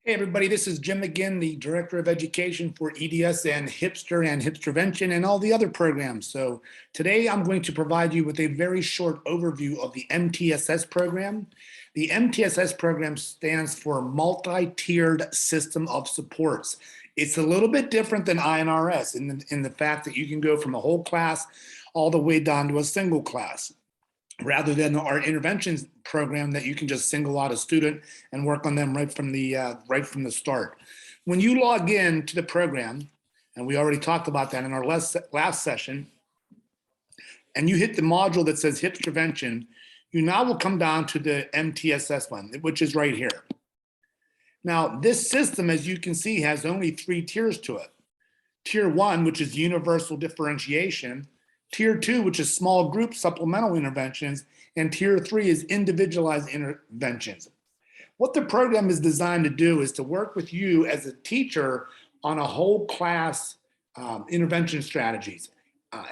Hey everybody, this is Jim again, the Director of Education for EDS and Hipstervention and all the other programs. So today I'm going to provide you with a very short overview of the MTSS program. The MTSS program stands for Multi-Tiered System of Supports. It's a little bit different than INRS in the fact that you can go from a whole class all the way down to a single class, rather than our interventions program that you can just single out a student and work on them right from the start. When you log in to the program, and we already talked about that in our last session, and you hit the module that says Hipstervention, you now will come down to the MTSS one, which is right here. Now, this system, as you can see, has only 3 tiers to it. Tier 1, which is universal differentiation. Tier 2, which is small group supplemental interventions, and Tier 3 is individualized interventions. What the program is designed to do is to work with you as a teacher on a whole class intervention strategies.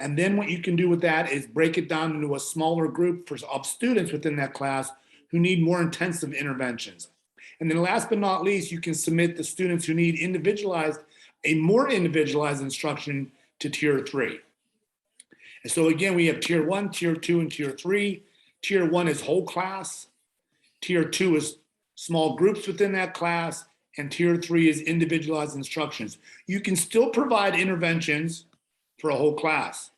And then what you can do with that is break it down into a smaller group of students within that class who need more intensive interventions. And then last but not least, you can submit the students who need a more individualized instruction to Tier 3. And so again, we have Tier 1, Tier 2, and Tier 3. Tier 1 is whole class. Tier 2 is small groups within that class. And Tier 3 is individualized instructions. You can still provide interventions for a whole class.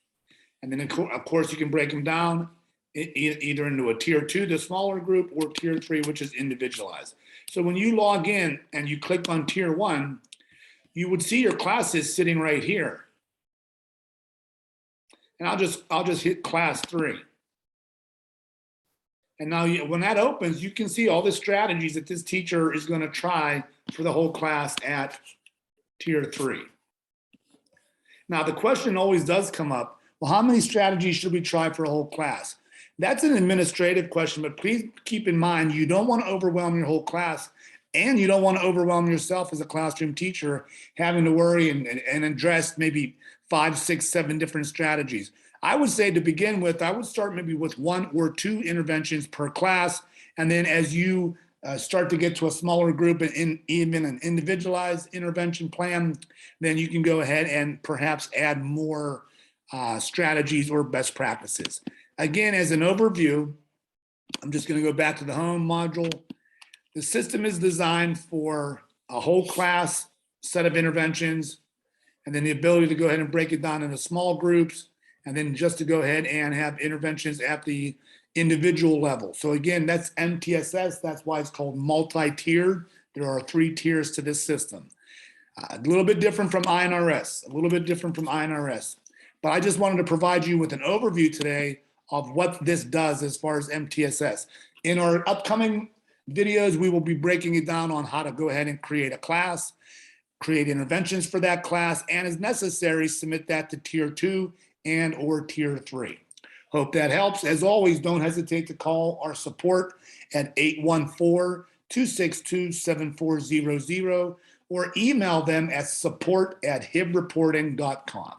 And then of course, you can break them down either into a Tier 2, the smaller group, or Tier 3, which is individualized. So when you log in and you click on Tier 1, you would see your classes sitting right here. And I'll just hit class 3. And now when that opens, you can see all the strategies that this teacher is going to try for the whole class at Tier 3. Now the question always does come up, well, how many strategies should we try for a whole class? That's an administrative question, but please keep in mind, you don't want to overwhelm your whole class, and you don't want to overwhelm yourself as a classroom teacher having to worry and address maybe 5, 6, 7 different strategies. I would say to begin with, I would start maybe with 1 or 2 interventions per class. And then as you start to get to a smaller group and even an individualized intervention plan, then you can go ahead and perhaps add more strategies or best practices. Again, as an overview, I'm just going to go back to the home module. The system is designed for a whole class set of interventions, and then the ability to go ahead and break it down into small groups, and then just to go ahead and have interventions at the individual level. So again, that's MTSS. That's why it's called multi-tiered. There are 3 tiers to this system. A little bit different from INRS, But I just wanted to provide you with an overview today of what this does as far as MTSS. In our upcoming videos, we will be breaking it down on how to go ahead and create a class, create interventions for that class, and as necessary, submit that to Tier 2 and or Tier 3. Hope that helps. As always, don't hesitate to call our support at 814-262-7400 or email them at support@hibreporting.com.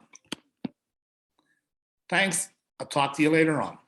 Thanks. I'll talk to you later on.